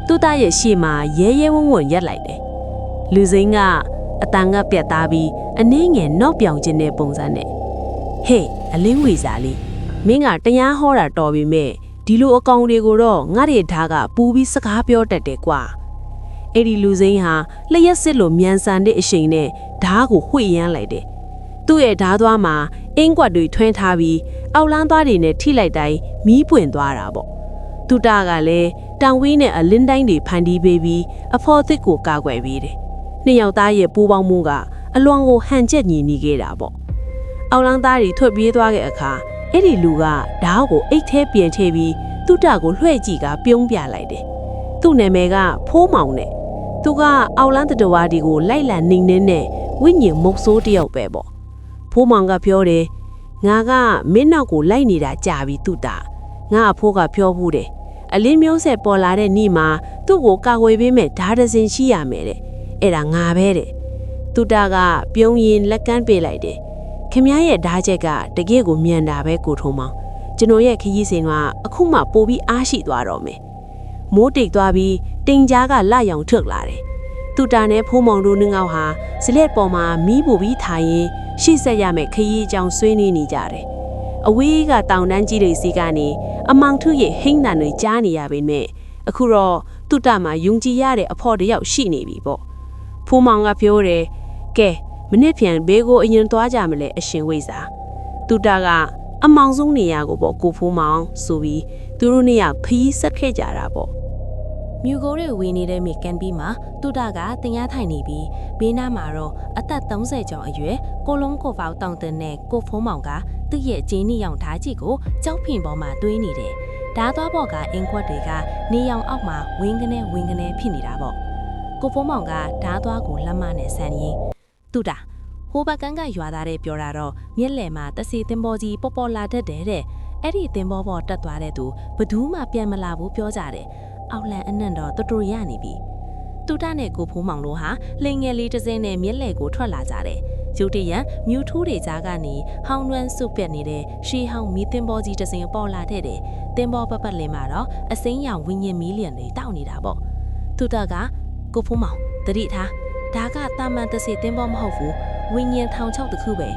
Speaker 4: သူ့သားရဲ့ရှေ့မှာရဲရဲဝံ့ဝံ့ရက်လိုက်တယ်လူစိမ်းကအတန်ကပြတ်သားပြီးအနှင်းငယ်နောက်ပြောင်ခြင်းတဲ့ပုံစံနဲ့ဟေးအလင်းဝေစာလေးမင်းကတရားဟောတာတော်ပြီမဲ့ဒီလိုအကောင်တွေကိုတော့ငါ့ရဲ့ဓာတ်ကပူပြီးစကားပြောတတ်တယ်ကွာအဲ့ဒီလူစိမ်းဟာလျှက်စစ်လိုမြန်ဆန်တဲ့အချိန်နဲ့ဓာတ်ကိုဝှေ့ရမ်းလိုက်တယ်သူ့ရဲ့ဓာတ်သွားမှာအင်းကွက်တွေထွန်းထားပြီးအောက်လန်းသွားတွေနဲ့ထိလိုက်တိုင်းမီးပွင့်သွားတာပေါ့သူတာကလည်းတောင်ဝင်းနဲ့အလင်းတိုင်းတွေဖန်တီးပေးပြီးအဖော်သစ်ကိုကာကွယ်ပေးတယ်နှစ်ယောက်သားရဲ့ပူပေါင်းမှုကအလွန်ကိုဟန်ချက်ညီနေခဲ့တာပေါ့အောက်လန်းသားတွေထွက်ပြေးသွားတဲ့အခါအဲ့ဒီလူကဓာတ်ကိုအိတ်ထဲပြင်ထည့်ပြီးသူ့တာကိုလွှဲ့ကြည့်ကပြုံးပြလိုက်တယ်သူ့နာမည်ကဖိုးမောင်နဲ့သူကအောက်လန်းတတော်ဝါဒီကိုလိုက်လံနှိမ်နှင်းတဲ့ဝိညာဉ်မုတ်ဆိုးတယောက်ပဲပေါ့ဖိုးမောင်ကပြောတယ်ငါကမင်းနောက်ကိုလိုက်နေတာကြာပြီသူ့တာငါအဖိုးကပြောဘူးတယ်အလင်းမျိုးဆက်ပေါ်လာတဲ့နေ့မှာသူ့ကိုကာကွယ်ပေးမဲ့ဓာတ်ဒဇင်ရှိရမယ်တဲ့အဲ့ဒါငါပဲတဲ့သူ့တာကပြုံးရင်လက်ကမ်းပေးလိုက်တယ်ခင်ဗျားရဲ့ဓာတ်ချက်ကတကယ့်ကိုမြန်တာပဲကိုထုံးမောင်ကျွန်တော်ရဲ့ခရီးစဉ်ကအခုမှပိုပြီးအားရှိသွားတော့မယ်မိုးတိတ်သွားပြီးတင်ကြားကလရောင်ထွက်လာတယ်သူတာနဲ့ဖိုးမောင်တို့နှငေါဟာဇလက်ပေါ်မှာမီးပူပြီးထိုင်ရင်ရှေ့ဆက်ရမယ်ခရီးအကြောင်းဆွေးနွေးနေကြတယ်အဝေးကတောင်တန်းကြီးတွေစီကနေအမောင်ထုရဲ့ဟိန်းတန်တွေကြားနေရပေမဲ့အခုတော့သူတာမှာယုံကြည်ရတဲ့အဖို့တယောက်ရှိနေပြီပေါ့ဖိုးမောင်ကပြောတယ်ကဲမနစ်ပြန်ဘေးကိုအရင်သွားကြမလဲအရှင်ဝိဇ္ဇာသူတာကအမောင်ဆုံးနေရကိုပေါ့ကိုဖိုးမောင်ဆိုပြီးသူတို့နှစ်ယောက်ခရီးဆက်ခဲ့ကြတာပေါ့မြူကိုတွေဝင်နေတဲ့မိကန်ပြီးမှာသူတာကတင်ရထိုင်နေပြီးဘေးနားမှာတော့အသက်30ကျော်အရွယ်ကိုလုံးကိုပေါတောင်တင်နဲ့ကိုဖိုးမောင်ကသူ့ရဲ့ဂျင်းနီရောင်ဓာကြီးကိုကြောက်ဖင်ပေါ်မှာတွေးနေတယ်ဓာသွားပေါ်ကအင်းခွက်တွေကနေရောင်အောက်မှာဝင်းကနေဖြစ်နေတာပေါ့ကိုဖိုးမောင်ကဓာသွားကိုလက်မနဲ့ဆန်ရင်းသူတာဟိုဘကန်ကရွာသားတွေပြောတာတော့မြက်လယ်မှာတစီတင်ပေါ်ကြီးပေါ်ပေါ်လာတတ်တယ်တဲ့အဲ့ဒီတင်ပေါ်ပေါ်တက်သွားတဲ့သူဘယ်သူမှပြန်မလာဘူးပြောကြတယ်အောက်လန်အနံ့တော့တော်တော်ရနေပြီတူတာနဲ့ကိုဖိုးမောင်တို့ဟာလင်ငယ်လေးတစ်စင်းနဲ့မြက်လယ်ကိုထွက်လာကြတယ်ရုတ်တရက်မြူထူးတွေကြားကနေဟောင်းနှွမ်းစုပ်ပြက်နေတဲ့ရှီဟောင်းမီတင်ပေါ်ကြီးတစ်စင်းပေါ်လာတဲ့တင်ပေါ်ပတ်ပတ်လင်းမှာတော့အစိမ်းရောင်ဝင်းရင်မီလီယံတွေတောက်နေတာပေါ့တူတာကကိုဖိုးမောင်တတိထားဒါကတာမန်တစီတင်ပေါ်မဟုတ်ဘူးဝင်းရင်ထောင်ချောက်တစ်ခုပဲ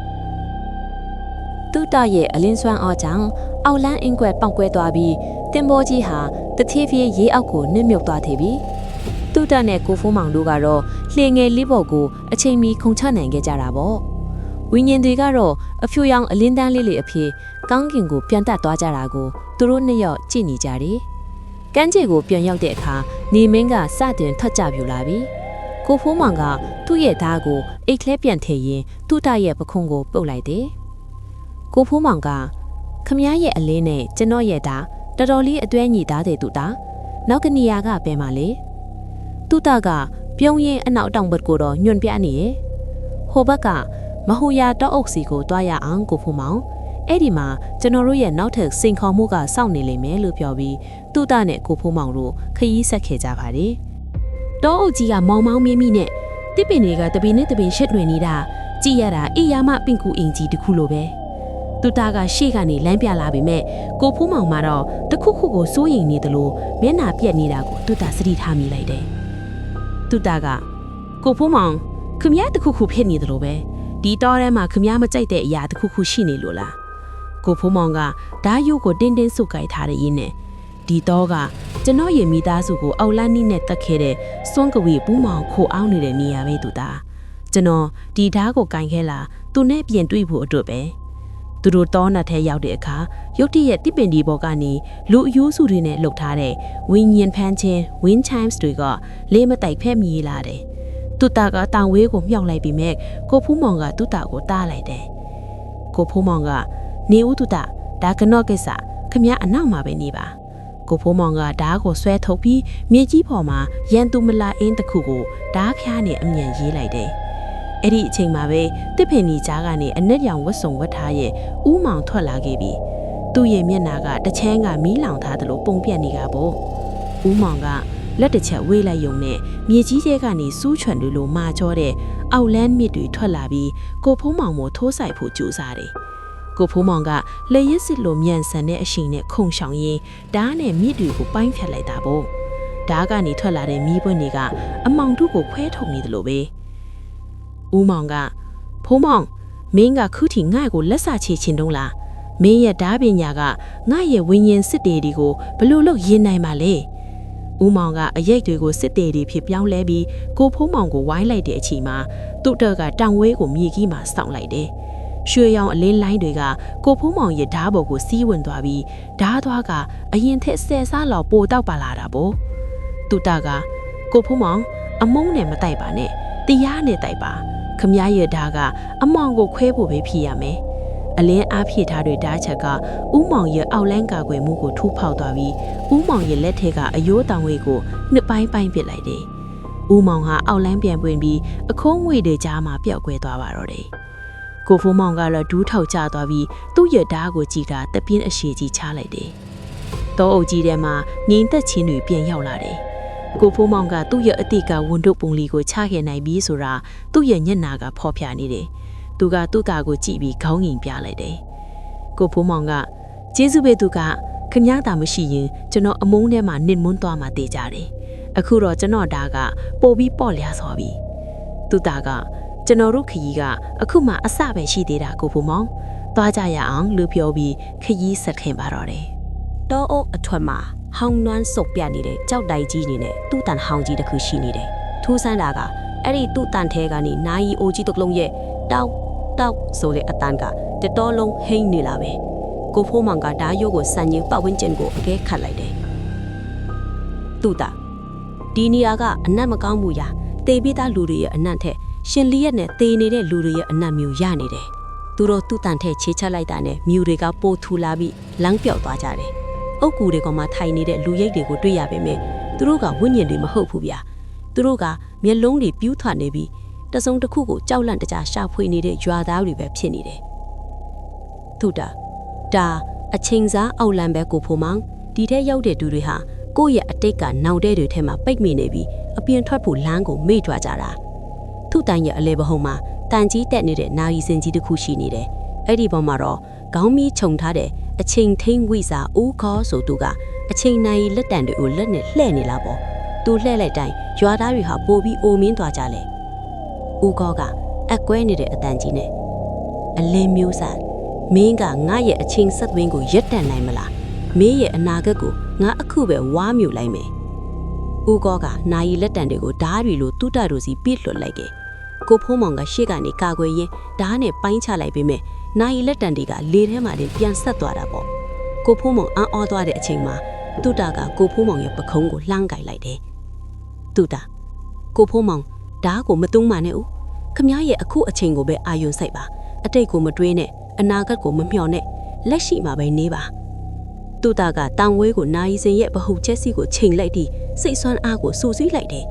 Speaker 4: တူတာရဲ့အလင်းစွမ်းအားကြောင့်အောက်လန်းအင်ကွက်ပေါက်ကွဲသွားပြီးတင်ပေါ်ကြီးဟာတတိဖြည်းရေးအောက်ကိုနစ်မြုပ်သွားသေးပြီတူတာနဲ့ကိုဖိုးမောင်တို့ကတော့လှေငယ်လေးပေါ်ကိုအချိန်မီခုန်ချနိုင်ခဲ့ကြတာပေါ့ဝင်းရင်တွေကတော့အဖြူရောင်အလင်းတန်းလေးတွေအဖြစ်ကောင်းကင်ကိုပြန်တက်သွားကြတာကိုသူတို့နှစ်ယောက်ကြည့်နေကြတယ်ကမ်းခြေကိုပြန်ရောက်တဲ့အခါနေမင်းကစတင်ထွက်ကြပြူလာပြီကိုဖိုးမောင်ကသူ့ရဲ့ဓာတ်ကိုအိတ်ကလေးပြန်ထည့်ရင်တူတာရဲ့ပခုံးကိုပုတ်လိုက်တယ်ကိုဖိုးမောင်ကခမည်းရဲ့အလင်းနဲ့ကျွန်တော်ရဲ့ဓာတ်တော်တော်လေးအတွဲညီသားတဲ့တူတာနောက်ကနီယာကပဲမှလေတူတာကပြုံးရင်အနောက်တောင်ဘက်ကိုတော့ညွန့်ပြနေရဲ့ဟိုဘက်ကမဟူယာတောက်အုပ်စီကိုတွားရအောင်ကိုဖိုးမောင်အဲ့ဒီမှာကျွန်တော်တို့ရဲ့နောက်ထပ်စိန်ခေါ်မှုကစောင့်နေလိမ့်မယ်လို့ပြောပြီးတူတာနဲ့ကိုဖိုးမောင်တို့ခရီးဆက်ခဲ့ကြပါတယ်တောအုပ်ကြီးကမောင်မောင်းမြင်းမိနဲ့တစ်ပင်တွေကတပင်နဲ့တပင်ရှစ်လွင်နေတာကြည်ရတာအေးရမပင်ကူအင်ကြီးတခုလိုပဲတူတာကရှေ့ကနေလမ်းပြလာပေမဲ့ကိုဖိုးမောင်မှာတော့တခုခုကိုစိုးရိမ်နေသလိုမျက်နှာပြက်နေတာကိုတူတာစတိထားမိလိုက်တယ်တူတာကကိုဖိုးမောင်ခ
Speaker 3: ခမရတခုခုဖြစ်နေတယ်လို့ပဲဒီတော့ထဲမှာခမရမကြိုက်တဲ့အရာတခုခုရှိနေလို့လားကိုဖိုးမောင်ကဓာယုကိုတင်းတင်းဆုပ်ကိုက်ထားတဲ့ရင်းနဲ့ဒီတော့ကကျွန်တော်ရဲ့မိသားစုကိုအောက်လန်းနီးနဲ့တက်ခဲ့တဲ့စွန့်ကဝေပူးမောင်ခိုအောင်နေတဲ့နေရာပဲသူသားကျွန်တော်ဒီဓာကိုကင်ခဲလာသူနဲ့ပြင်တွေ့ဖို့အတွက်ပဲသူတို့တောနတ်ထဲရောက်တဲ့အခါရုတ်တရက်တစ်ပင်ဒီဘော်ကနေလူအယိုးစုတွေနဲ့လှုပ်ထားတဲ့ဝင်းညင်ဖန်းချင်း wind chimes တွေကလေးမတိုက်ဖက်မြည်လာတယ်သူတာကတောင်ဝေးကိုမြှောက်လိုက်ပြီးမဲ့ကိုဖူးမောင်ကသူ့တာကိုတားလိုက်တယ်ကိုဖူးမောင်ကနေဦးသူတာဒါကနော့ကိစ္စခမအနောက်မှာပဲနေပါကိုဖိုးမောင်ကဓားကိုဆွဲထုတ်ပြီးမြေကြီးပေါ်မှာရန်သူမလာအင်းတစ်ခုကိုဓားဖျားနဲ့အမြန်ရေးလိုက်တယ်။အဲ့ဒီအချိန်မှာပဲတစ်ဖင်ကြီးကြားကနေအနက်ရောင်ဝတ်စုံဝတ်ထားရဲ့ဥမောင်ထွက်လာခဲ့ပြီ။သူ့ရဲ့မျက်နှာကတချမ်းကမီးလောင်ထားသလိုပုံပြက်နေကြပေါ့။ဥမောင်ကလက်တစ်ချက်ဝေးလိုက်ယုံနဲ့မြေကြီးထဲကနေစူးချွန်လိုမာချောတဲ့အောက်လန်းမြစ်တွေထွက်လာပြီးကိုဖိုးမောင်ကိုထိုးဆိုင်ဖို့ကြိုးစားတယ်။ကိုဖိုးမောင်ကလေရစ်စစ်လိုမြန်ဆန်တဲ့အရှိန်နဲ့ခုန်ရှောင်ရင်းဓားနဲ့မြစ်တွေကိုပိုင်းဖြတ်လိုက်တာပေါ့ဓားကနေထွက်လာတဲ့မီးပွင့်တွေကအမောင်တို့ကိုခွဲထုတ်နေတယ်လို့ပဲဦးမောင်ကဖိုးမောင်မင်းကခုထိငါ့ကိုလက်စာချေချင်တုံးလားမင်းရဲ့ဓားပညာကငါ့ရဲ့ဝิญဉ်စစ်တေတွေကိုဘလို့လို့ရင်နိုင်ပါလေဦးမောင်ကအရိတ်တွေကိုစစ်တေတွေဖြစ်ပြောင်းလဲပြီးကိုဖိုးမောင်ကိုဝိုင်းလိုက်တဲ့အချိန်မှာသူ့တော့ကတောင်ဝဲကိုမြေကြီးမှာစောင့်လိုက်တယ်ရွှေရောင်အလင်းလိုင်းတွေကကိုဖိုးမောင်ရဲ့ဓားပေါ်ကိုစီးဝင်သွားပြီးဓားသွားကအရင်ထက်ဆယ်စားလောက်ပိုတောက်ပါလာတာပေါ့သူတကကိုဖိုးမောင်အမုန်းနဲ့မတိုက်ပါနဲ့တရားနဲ့တိုက်ပါခမရဲ့ဓားကအမောင်ကိုခွဲဖို့ပဲဖြစ်ရမယ်အလင်းအားဖြည့်ထားတဲ့ဓားချက်ကဥမောင်ရဲ့အောက်လန်းကာကွယ်မှုကိုထူဖောက်သွားပြီးဥမောင်ရဲ့လက်ထဲကအယိုးတောင်ဝေးကိုနှစ်ပိုင်းပိုင်းပစ်လိုက်တယ်ဥမောင်ဟာအောက်လန်းပြန်ပွင့်ပြီးအခုံးငွေတွေကြားမှာပျောက်ကွယ်သွားပါတော့တယ်ကိုဖိုးမောင်ကတော့ဒူးထောက်ကျသွားပြီးသူ့ရဓားကိုကြည့်တာတပြင်းအရှည်ကြီးချလိုက်တယ်။တောအုပ်ကြီးထဲမှာငိမ့်သက်ချင်းတွေပြန်ရောက်လာတယ်။ကိုဖိုးမောင်ကသူ့ရအတိတ်ကဝန်တို့ပုံလီကိုချခဲ့နိုင်ပြီးဆိုတာသူ့ရညက်နာကဖော်ပြနေတယ်။သူကသူ့တာကိုကြည့်ပြီးခေါင်းငိမ်ပြလိုက်တယ်။ကိုဖိုးမောင်ကကျေးဇူးပဲသူကခမည်းတာမရှိရင်ကျွန်တော်အမုန်းထဲမှာနစ်မွန်းသွားမှတေးကြတယ်။အခုတော့ကျွန်တော်ဓားကပို့ပြီးပေါ့လျားသွားပြီ။သူ့တာကကျွန်တော်တို့ခရီးကအခုမှအစပဲရှိသေးတာကိုဖိုးမောင်သွားကြရအောင်လူပြောပြီးခရီးဆက်ခင်ပါတော့တယ်
Speaker 4: တောအုပ်အထွတ်မှာဟောင်းနွမ်းစုပ်ပြနေတဲ့ကြောက်တိုက်ကြီးနေနဲ့သူ့တန်ဟောင်းကြီးတစ်ခုရှိနေတယ်ထူးဆန်းတာကအဲ့ဒီသူ့တန်ထဲကနေနိုင်အိုကြီးတစ်လုံးရဲ့တောက်ဆိုတဲ့အတန်ကတတော်လုံးဟိမ့်နေလာပဲကိုဖိုးမောင်ကဓာယိုးကိုစံညင်းပတ်ဝန်းကျင်ကိုအကဲခတ်လိုက်တယ်သူ့တာဒီနေရာကအနတ်မကောင်းဘူးရာတေပိသားလူတွေရဲ့အနတ်ထက်ရှင်လီရက်နဲ့တေနေတဲ့လူတွေရဲ့အနတ်မျိုးရနေတယ်။သူတို့သူ့တန်ထဲချေချလိုက်တာနဲ့မြူတွေကပိုထူလာပြီးလမ်းပြောက်သွားကြတယ်။အုတ်ကူတွေကမှထိုင်နေတဲ့လူရိတ်တွေကိုတွေ့ရပေမဲ့သူတို့ကဝိညာဉ်တွေမဟုတ်ဘူးဗျာ။သူတို့ကမျက်လုံးတွေပြူးထွက်နေပြီးတစုံတစ်ခုကိုကြောက်လန့်တကြားရှာဖွေနေတဲ့ရွာသားတွေပဲဖြစ်နေတယ်။သူတာဒါအချိန်စားအောက်လမ်းပဲကိုဖိုးမောင်ဒီထဲရောက်တဲ့သူတွေဟာကိုယ့်ရဲ့အတိတ်ကနောင်တဲ့တွေထဲမှာပိတ်မိနေပြီးအပြင်ထွက်ဖို့လမ်းကိုမေ့ထွက်ကြတာ။သူ့တန်ရဲ့အလဲပဟုံမှာတန်ကြီးတက်နေတဲ့နာရီစင်ကြီးတစ်ခုရှိနေတယ်။အဲ့ဒီပေါ်မှာတော့ခေါင်းမီးခြုံထားတဲ့အချိန်ထိန်ဝိစာဦးခေါ်ဆိုသူကအချိန်နိုင်လက်တံတွေကိုလက်နဲ့လှဲ့နေလာပေါ့။သူလှဲ့လိုက်တိုင်းရွာသားတွေဟာပိုပြီးအိုမင်းသွားကြလေ။ဦးခေါ်ကအကွဲနေတဲ့အတန်ကြီးနဲ့အလင်းမျိုးစားမင်းကငါရဲ့အချိန်ဆက်သွင်းကိုရက်တန့်နိုင်မလား။မင်းရဲ့အနာဂတ်ကိုငါအခုပဲဝါမြူလိုက်မယ်။ဦးခေါ်ကနာရီလက်တံတွေကိုဓားတွေလိုတူးတာတို့စီပြစ်လွတ်လိုက်တယ်။ကိုဖိုးမောင်ကရှေ့ကနေကာကွယ်ရင်းဓားနဲ့ပိုင်းချလိုက်ပေမဲ့နိုင်လက်တံတွေကလေထဲမှာတင်ပြန်ဆက်သွားတာပေါ့ကိုဖိုးမောင်အံ့ဩသွားတဲ့အချိန်မှာတူတာကကိုဖိုးမောင်ရဲ့ပခုံးကိုလှမ်းကြိုက်လိုက်တယ်တူတာကိုဖိုးမောင်ဓားကိုမတုံးမှနဲ့ဦးခမရဲ့အခုအချိန်ကိုပဲအာယုံစိုက်ပါအတိတ်ကိုမတွေးနဲ့အနာဂတ်ကိုမမျှော်နဲ့လက်ရှိမှာပဲနေပါတူတာကတန်ဝဲကိုနိုင်စင်ရဲ့ဗဟုချက်စီကိုချိန်လိုက်ပြီးစိတ်ဆွမ်းအားကိုစူးစီးလိုက်တယ်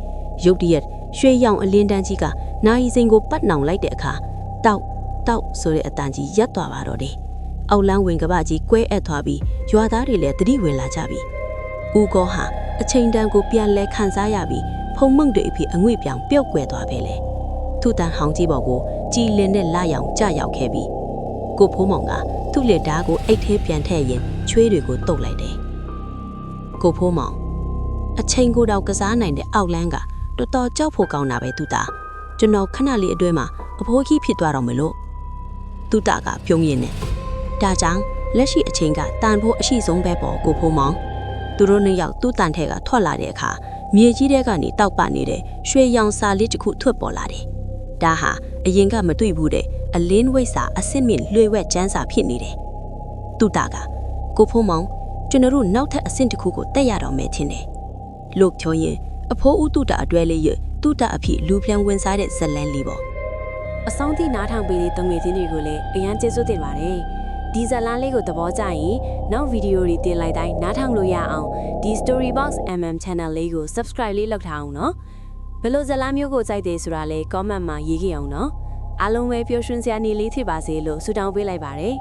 Speaker 4: ရုတ်တရက်ရွှေရောင်အလင်းတန်းကြီးကနိုင်စင်ကိုပတ်နှောင်လိုက်တဲ့အခါတောက်ဆိုတဲ့အတန်ကြီးရပ်သွားပါတော့တယ်။အောက်လန်းဝင်ကပကြီးကွဲအပ်သွားပြီးရွာသားတွေလည်းတတိဝင်လာကြပြီ။ဦးကောဟာအချိန်တန်ကိုပြန်လဲခန်းစားရပြီးဖုံမုံတွေအဖြစ်အငွေ့ပြောင်ပျောက်ကွယ်သွားပဲလေ။သူ့တန်ဟောင်းကြီးပေါ်ကိုကြည်လင်တဲ့လာရောင်ကြရောက်ခဲ့ပြီးကိုဖိုးမောင်ကသူ့လက်ဓာတ်ကိုအိတ်ထဲပြန်ထည့်ရင်ချွေးတွေကိုတုပ်လိုက်တယ်။ကိုဖိုးမောင်အချိန်ကိုတော့ကစားနိုင်တဲ့အောက်လန်းကတော်တော်ကြောက်ဖို့ကောင်းတာပဲသူသား
Speaker 5: ကျွန်တော်ခဏလေးအတွဲမှာအဖိုးကြီးဖြစ်သွားတော့မယ်လို့သူတကပြုံးရင်းနဲ့ဒါကြောင့်လက်ရှိအချိန်ကတန်ဖို့အရှိဆုံးပဲပေါ့ကိုဖိုးမောင်သူတို့နှစ်ယောက်သူ့တန်ထဲကထွက်လာတဲ့အခါမြေကြီးထဲကနေတောက်ပနေတဲ့ရွှေရောင်စာလေးတစ်ခုထွက်ပေါ်လာတယ်ဒါဟာအရင်ကမတွေ့ဘူးတဲ့အလင်းဝိတ်စာအစစ်မြင့်လွှဲဝက်ကျန်းစာဖြစ်နေတယ်သူတကကိုဖိုးမောင်ကျွန်တော်တို့နောက်ထပ်အဆင့်တစ်ခုကိုတက်ရတော့မယ်ထင်တယ်လို့ပြောရင်အဖိုးဦးသူတအတွဲလေးရသူတအဖြစ်လူပြန်ဝင်စားတဲ့ဇလန်းလေးပေါ့
Speaker 4: အဆောင်တိနားထောင်ပေးတဲ့တုံငယ်ချင်းတွေကိုလည်းအရန်ကျေးဇူးတင်ပါတယ်ဒီဇလန်းလေးကိုသဘောကျရင်နောက်ဗီဒီယိုတွေတင်လိုက်တိုင်းနားထောင်လို့ရအောင်ဒီ Storybox MM Channel လေးကို Subscribe လေးလုပ်ထားအောင်နော်ဘယ်လိုဇလန်းမျိုးကိုကြိုက်တယ်ဆိုတာလဲ comment မှာရေးခဲ့အောင်နော်အားလုံးပဲပျော်ရွှင်စရာနေ့လေးဖြစ်ပါစေလို့ဆုတောင်းပေးလိုက်ပါတယ်